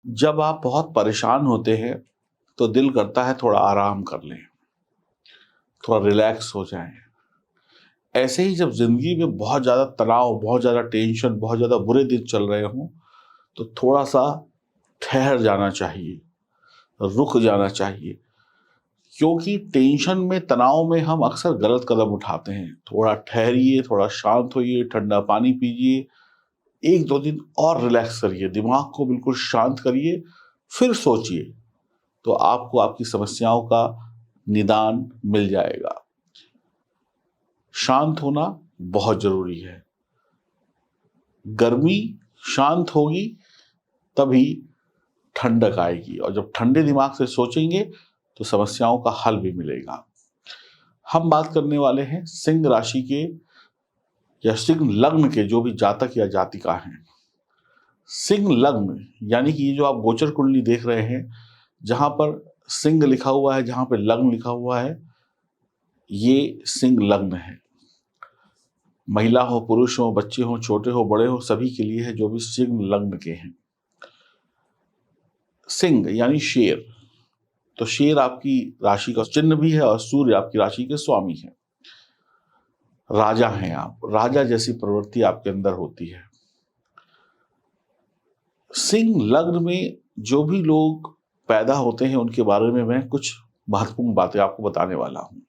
जब आप बहुत परेशान होते हैं तो दिल करता है थोड़ा आराम कर लें, थोड़ा रिलैक्स हो जाएं। ऐसे ही जब ज़िंदगी में बहुत ज़्यादा तनाव, बहुत ज़्यादा टेंशन, बहुत ज़्यादा बुरे दिन चल रहे हों, तो थोड़ा-सा ठहर जाना चाहिए, रुक जाना चाहिए। क्योंकि टेंशन में, तनाव में हम अक्सर गलत कदम उठाते हैं। थोड़ा ठहरिए, थोड़ा शांत होइए, ठंडा पानी पीजिए, 1-2 दिन और रिलैक्स करिए, दिमाग को बिल्कुल शांत करिए, फिर सोचिए। तो आपको आपकी समस्याओं का निदान मिल जाएगा। शांत होना बहुत ज़रूरी है। गर्मी शांत होगी तभी ठंडक आएगी, और जब ठंडे दिमाग से सोचेंगे तो समस्याओं का हल भी मिलेगा। हम बात करने वाले हैं सिंह राशि के या सिंह लग्न के जो भी जातक या जातिका हैं। सिंह लग्न यानी कि ये जो आप गोचर कुंडली देख रहे हैं, जहाँ पर सिंह लिखा हुआ है, जहाँ पे लग्न लिखा हुआ है, ये सिंह लग्न है। महिला हो, पुरुष हो, बच्चे हो, छोटे हो, बड़े हो, सभी के लिए है जो भी सिंह लग्न के हैं। सिंह यानी शेर, तो शेर आपकी राशि का चिन्ह भी है और सूर्य आपकी राशि के स्वामी हैं। राजा हैं आप, राजा जैसी प्रवृत्ति आपके अंदर होती है। सिंह लग्न में जो भी लोग पैदा होते हैं उनके बारे में मैं कुछ महत्वपूर्ण बातें आपको बताने वाला हूँ।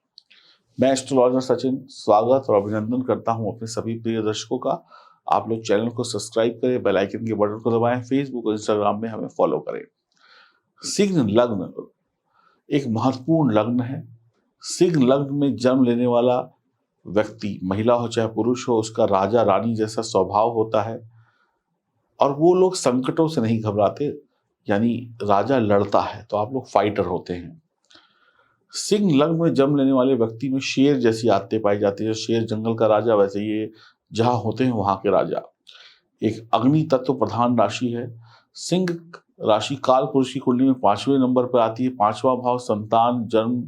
मैं एस्ट्रोलॉजर सचिन स्वागत और अभिनंदन करता हूँ अपने सभी प्रिय दर्शकों का। आप लोग चैनल को सब्सक्राइब करें, बेल आइकन के बटन को दबाएं, फेसबुक और इंस्टाग्राम में हमें फॉलो करें। सिंह लग्न एक महत्वपूर्ण लग्न है। सिंह लग्न में जन्म लेने वाला व्यक्ति, महिला हो चाहे पुरुष हो, उसका राजा रानी जैसा स्वभाव होता है और वो लोग संकटों से नहीं घबराते, यानी राजा लड़ता है तो आप लोग फाइटर होते हैं। सिंह लग्न में जन्म लेने वाले व्यक्ति में शेर जैसी आदतें पाई जाती है। शेर जंगल का राजा, वैसे ये जहाँ होते हैं वहाँ के राजा। एक अग्नि तत्व प्रधान राशि है। सिंह राशि काल पुरुष की कुंडली में 5वें नंबर पर आती है। 5वां भाव संतान, जन्म,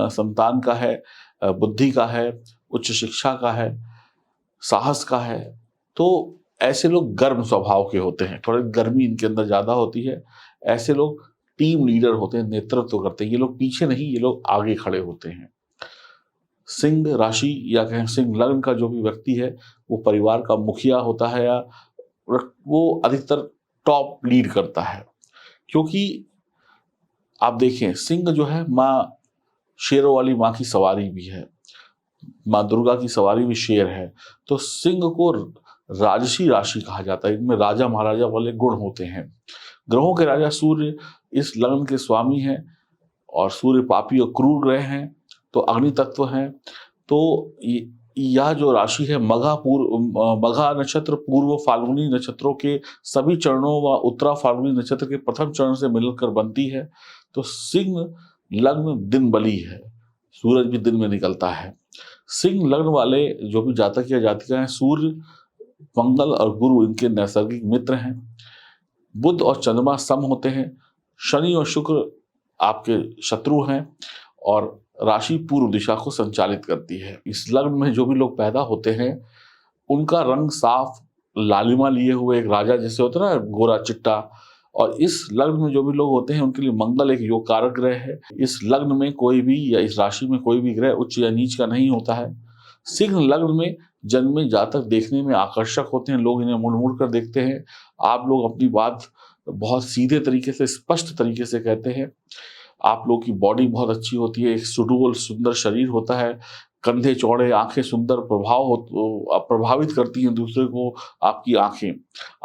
संतान का है, बुद्धि का है, उच्च शिक्षा का है, साहस का है। तो ऐसे लोग गर्म स्वभाव के होते हैं, थोड़ी गर्मी इनके अंदर ज्यादा होती है। ऐसे लोग टीम लीडर होते हैं, नेतृत्व करते हैं। ये लोग पीछे नहीं, ये लोग आगे खड़े होते हैं। सिंह राशि या कहें सिंह लग्न का जो भी व्यक्ति है, वो परिवार का मुखिया होता है या वो अधिकतर टॉप लीड करता है। क्योंकि आप देखें, सिंह जो है माँ शेरों वाली माँ की सवारी भी है, माँ दुर्गा की सवारी भी शेर है। तो सिंह को राजसी राशि कहा जाता है। इनमें राजा महाराजा वाले गुण होते हैं। ग्रहों के राजा सूर्य इस लग्न के स्वामी हैं और सूर्य पापी और क्रूर ग्रह हैं, तो अग्नि तत्व हैं। तो यह जो राशि है मघा नक्षत्र पूर्व फाल्गुनी नक्षत्रों के सभी चरणों व उत्तरा फाल्गुनी नक्षत्र के प्रथम चरण से मिलकर बनती है। तो सिंह लग्न दिन बली है, सूरज भी दिन में निकलता है। सिंह लग्न वाले जो भी जातक या जातिका हैं, सूर्य, मंगल और गुरु इनके नैसर्गिक मित्र हैं। बुध और चंद्रमा सम होते हैं। शनि और शुक्र आपके शत्रु हैं और राशि पूर्व दिशा को संचालित करती है। इस लग्न में जो भी लोग पैदा होते हैं उनका रंग साफ लालिमा लिए हुए एक राजा जैसे होता है ना, गोरा चिट्टा। और इस लग्न में जो भी लोग होते हैं उनके लिए मंगल एक योग कारक ग्रह है। इस लग्न में कोई भी या इस राशि में कोई भी ग्रह उच्च या नीच का नहीं होता है। सिंह लग्न में जन्मे जातक देखने में आकर्षक होते हैं, लोग इन्हें मुड़ मुड़ कर देखते हैं। आप लोग अपनी बात बहुत सीधे तरीके से, स्पष्ट तरीके से कहते हैं। आप लोग की बॉडी बहुत अच्छी होती है, एक सुडौल सुंदर शरीर होता है, कंधे चौड़े, आंखें सुंदर, प्रभावित करती हैं दूसरे को आपकी आंखें।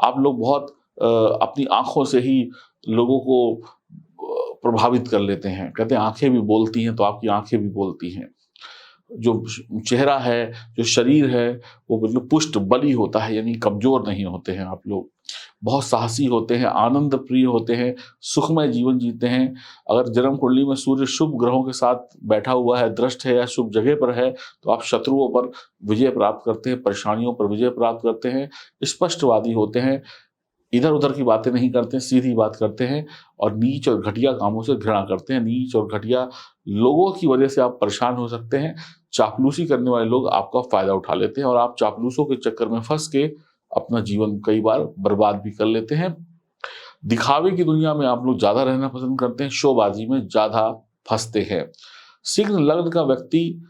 आप लोग बहुत अपनी आंखों से ही लोगों को प्रभावित कर लेते हैं। कहते हैं आंखें भी बोलती हैं, तो आपकी आंखें भी बोलती हैं। जो चेहरा है, जो शरीर है, वो बिल्कुल पुष्ट बली होता है, यानी कमजोर नहीं होते हैं। आप लोग बहुत साहसी होते हैं, आनंद प्रिय होते हैं, सुखमय जीवन जीते हैं। अगर जन्म कुंडली में सूर्य शुभ ग्रहों के साथ बैठा हुआ है, दृष्ट है या शुभ जगह पर है, तो आप शत्रुओं पर विजय प्राप्त करते हैं, परेशानियों पर विजय प्राप्त करते हैं, स्पष्टवादी होते हैं, इधर उधर की बातें नहीं करते, सीधी बात करते हैं और नीच और घटिया कामों से घृणा करते हैं। नीच और घटिया लोगों की वजह से आप परेशान हो सकते हैं। चापलूसी करने वाले लोग आपका फायदा उठा लेते हैं और आप चापलूसों के चक्कर में फंस के अपना जीवन कई बार बर्बाद भी कर लेते हैं। दिखावे की दुनिया में आप लोग ज़्यादा रहना पसंद करते हैं, शोबाजी में ज़्यादा फंसते हैं। सिंह लग्न का व्यक्ति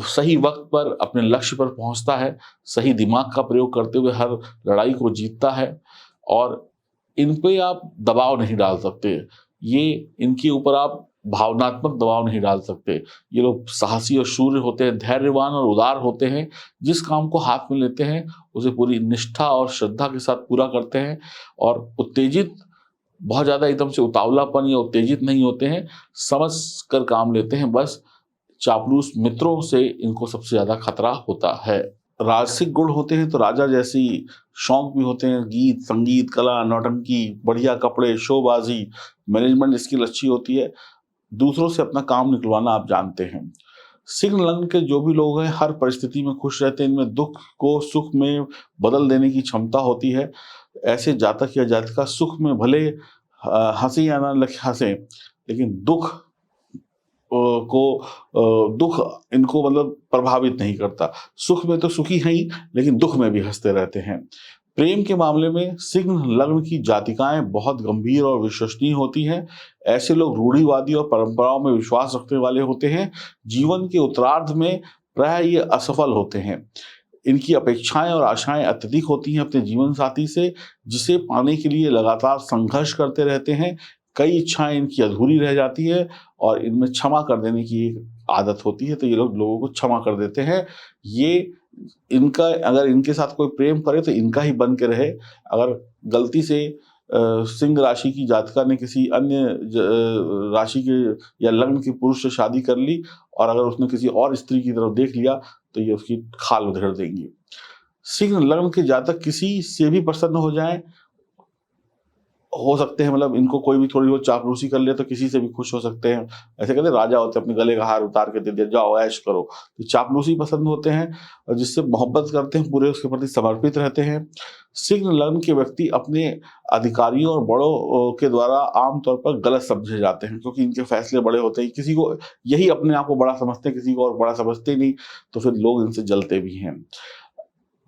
सही वक्त पर अपने लक्ष्य पर पहुंचता है, सही दिमाग का प्रयोग करते हुए हर लड़ाई को जीतता है और इन पे आप दबाव नहीं डाल सकते। ये इनके ऊपर आप भावनात्मक दबाव नहीं डाल सकते। ये लोग साहसी और शूर होते हैं, धैर्यवान और उदार होते हैं। जिस काम को हाथ में लेते हैं उसे पूरी निष्ठा और श्रद्धा के साथ पूरा करते हैं और उत्तेजित बहुत ज़्यादा एकदम से उतावलापन या उत्तेजित नहीं होते हैं, समझ कर काम लेते हैं। बस चापलूस मित्रों से इनको सबसे ज़्यादा खतरा होता है। राजसिक गुण होते हैं तो राजा जैसी शौक भी होते हैं, गीत, संगीत, कला, नौटंकी, बढ़िया कपड़े, शोबाजी, मैनेजमेंट स्किल अच्छी होती है। दूसरों से अपना काम निकलवाना आप जानते हैं। सिंह लग्न के जो भी लोग हैं हर परिस्थिति में खुश रहते हैं, इनमें दुख को सुख में बदल देने की क्षमता होती है। ऐसे जातक या जातिका सुख में भले हंसे या ना हंसे, लेकिन दुख इनको मतलब प्रभावित नहीं करता। सुख में तो सुखी हैं ही, लेकिन दुख में भी हंसते रहते हैं। प्रेम के मामले में सिंह लग्न की जातिकाएं बहुत गंभीर और विश्वसनीय होती हैं। ऐसे लोग रूढ़िवादी और परंपराओं में विश्वास रखने वाले होते हैं। जीवन के उत्तरार्ध में प्राय ये असफल होते हैं। इनकी अपेक्षाएं और आशाएं अत्यधिक होती हैं अपने जीवन साथी से, जिसे पाने के लिए लगातार संघर्ष करते रहते हैं। कई इच्छाएं इनकी अधूरी रह जाती है और इनमें क्षमा कर देने की एक आदत होती है, तो ये लोग लोगों को क्षमा कर देते हैं। ये इनका अगर इनके साथ कोई प्रेम करे तो इनका ही बन के रहे। अगर गलती से सिंह राशि की जातिका ने किसी अन्य राशि के या लग्न के पुरुष से शादी कर ली और अगर उसने किसी और स्त्री की तरफ देख लिया तो ये उसकी खाल उधेड़ देंगी। सिंह लग्न के जातक किसी से भी प्रसन्न हो सकते हैं, मतलब इनको कोई भी थोड़ी बहुत चापलूसी कर ले तो किसी से भी खुश हो सकते हैं। ऐसे कहते हैं राजा होते हैं, अपने गले का हार उतार के दे दिया, जाओ ऐश करो। तो चापलूसी पसंद होते हैं और जिससे मोहब्बत करते हैं, पूरे उसके प्रति समर्पित रहते हैं। सिंह लग्न के व्यक्ति अपने अधिकारियों और बड़ों के द्वारा आमतौर पर गलत समझे जाते हैं, क्योंकि इनके फैसले बड़े होते हैं। किसी को यही अपने आप को बड़ा समझते हैं, किसी को और बड़ा समझते नहीं, तो फिर लोग इनसे जलते भी हैं।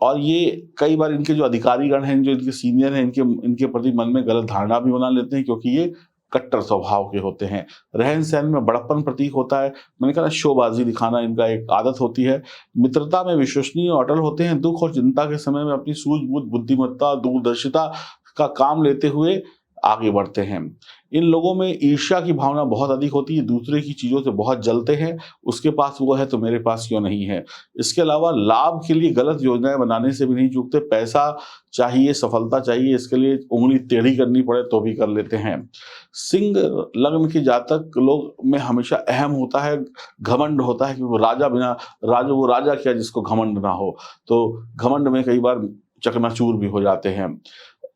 और ये कई बार इनके जो अधिकारीगण हैं, जो इनके सीनियर हैं, इनके प्रति मन में गलत धारणा भी बना लेते हैं, क्योंकि ये कट्टर स्वभाव के होते हैं। रहन सहन में बड़प्पन प्रतीक होता है। मैंने कहा शोबाजी दिखाना इनका एक आदत होती है। मित्रता में विश्वसनीय और अटल होते हैं। दुख और चिंता के समय में अपनी सूझबूझ, बुद्धिमत्ता, दूरदर्शिता का काम लेते हुए आगे बढ़ते हैं। इन लोगों में ईर्ष्या की भावना बहुत अधिक होती है, दूसरे की चीजों से बहुत जलते हैं। उसके पास वो है तो मेरे पास क्यों नहीं है। इसके अलावा लाभ के लिए गलत योजनाएं बनाने से भी नहीं चूकते। पैसा चाहिए, सफलता चाहिए, इसके लिए उंगली टेढ़ी करनी पड़े तो भी कर लेते हैं। सिंह लग्न के जातक लोग में हमेशा अहम होता है, घमंड होता है कि वो राजा क्या जिसको घमंड ना हो। तो घमंड में कई बार चकनाचूर भी हो जाते हैं।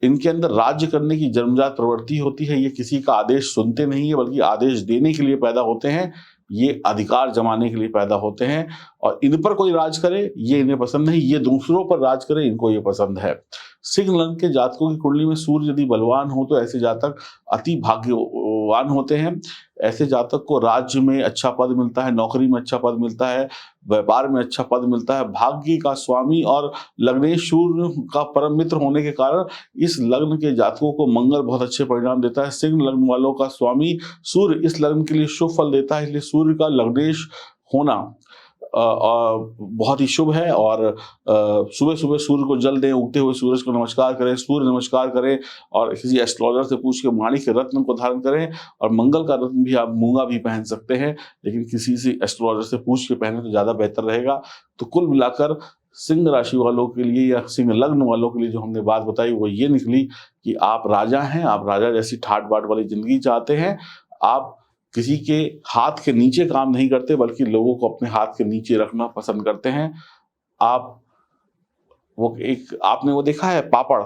इनके अंदर राज्य करने की जन्मजात प्रवृत्ति होती है। ये किसी का आदेश सुनते नहीं है, बल्कि आदेश देने के लिए पैदा होते हैं। ये अधिकार जमाने के लिए पैदा होते हैं और इन पर कोई राज करे ये इन्हें पसंद नहीं, ये दूसरों पर राज करे इनको ये पसंद है। सिंह लग्न के जातकों की कुंडली में सूर्य यदि बलवान हो तो ऐसे जातक अति भाग्यवान होते हैं। ऐसे जातक को राज्य में अच्छा पद मिलता है, नौकरी में अच्छा पद मिलता है, व्यापार में अच्छा पद मिलता है। भाग्य का स्वामी और लग्नेश सूर्य का परम मित्र होने के कारण इस लग्न के जातकों को मंगल बहुत अच्छे परिणाम देता है। सिंह लग्न वालों का स्वामी सूर्य इस लग्न के लिए शुभ फल देता है, इसलिए सूर्य का लग्नेश होना बहुत ही शुभ है। और सुबह सुबह सूर्य को जल दें, उगते हुए सूरज को नमस्कार करें, सूर्य नमस्कार करें और किसी एस्ट्रोलॉजर से पूछ के माणिक के रत्न को धारण करें। और मंगल का रत्न भी आप मूंगा भी पहन सकते हैं, लेकिन किसी से एस्ट्रोलॉजर से पूछ के पहने तो ज़्यादा बेहतर रहेगा। तो कुल मिलाकर सिंह राशि वालों के लिए या सिंह लग्न वालों के लिए जो हमने बात बताई वो ये निकली कि आप राजा हैं, आप राजा जैसी ठाट बाट वाली जिंदगी चाहते हैं। आप किसी के हाथ के नीचे काम नहीं करते, बल्कि लोगों को अपने हाथ के नीचे रखना पसंद करते हैं। आपने वो देखा है पापड़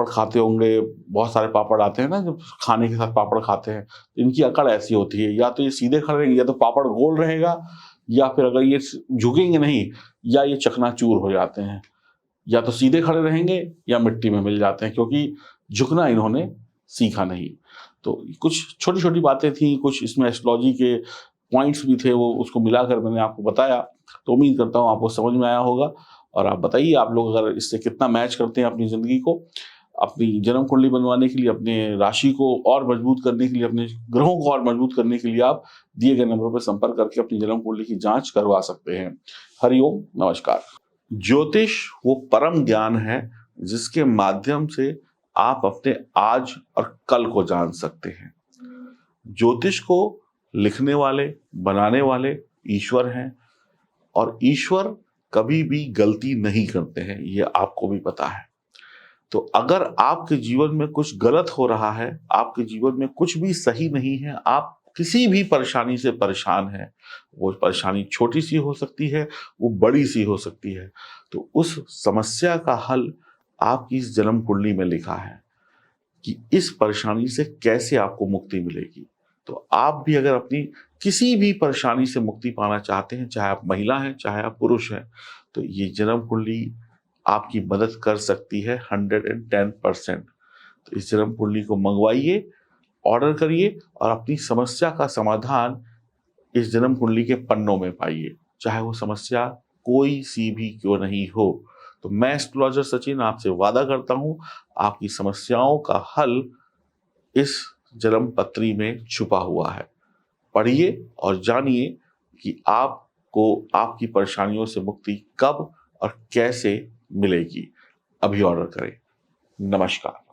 खाते होंगे, बहुत सारे पापड़ आते हैं ना जब खाने के साथ पापड़ खाते हैं। इनकी अकड़ ऐसी होती है, या तो ये सीधे खड़े रहेंगे, या तो पापड़ गोल रहेगा, या फिर अगर ये झुकेंगे नहीं या ये चकनाचूर हो जाते हैं। या तो सीधे खड़े रहेंगे या मिट्टी में मिल जाते हैं, क्योंकि झुकना इन्होंने सीखा नहीं। तो कुछ छोटी छोटी बातें थी, कुछ इसमें एस्ट्रोलॉजी के पॉइंट्स भी थे, वो उसको मिलाकर मैंने आपको बताया। तो उम्मीद करता हूँ आपको समझ में आया होगा और आप बताइए आप लोग अगर इससे कितना मैच करते हैं अपनी ज़िंदगी को, अपनी जन्म कुंडली बनवाने के लिए, अपने राशि को और मजबूत करने के लिए, अपने ग्रहों को और मजबूत करने के लिए आप दिए गए नंबरों पर संपर्क करके अपनी जन्म कुंडली की जांच करवा सकते हैं। हरिओम, नमस्कार। ज्योतिष वो परम ज्ञान है जिसके माध्यम से आप अपने आज और कल को जान सकते हैं। ज्योतिष को लिखने वाले, बनाने वाले ईश्वर हैं और ईश्वर कभी भी गलती नहीं करते हैं, ये आपको भी पता है। तो अगर आपके जीवन में कुछ गलत हो रहा है, आपके जीवन में कुछ भी सही नहीं है, आप किसी भी परेशानी से परेशान हैं, वो परेशानी छोटी सी हो सकती है, वो बड़ी सी हो सकती है, तो उस समस्या का हल आपकी इस जन्म कुंडली में लिखा है कि इस परेशानी से कैसे आपको मुक्ति मिलेगी। तो आप भी अगर अपनी किसी भी परेशानी से मुक्ति पाना चाहते हैं, चाहे आप महिला हैं, चाहे आप पुरुष हैं, तो ये जन्म कुंडली आपकी मदद कर सकती है 110%। तो इस जन्म कुंडली को मंगवाइए, ऑर्डर करिए और अपनी समस्या का समाधान इस जन्म कुंडली के पन्नों में पाइए, चाहे वो समस्या कोई सी भी क्यों नहीं हो। तो मैं एस्ट्रोलॉजर सचिन आपसे वादा करता हूं, आपकी समस्याओं का हल इस जन्म पत्री में छुपा हुआ है। पढ़िए और जानिए कि आपको आपकी परेशानियों से मुक्ति कब और कैसे मिलेगी। अभी ऑर्डर करें। नमस्कार।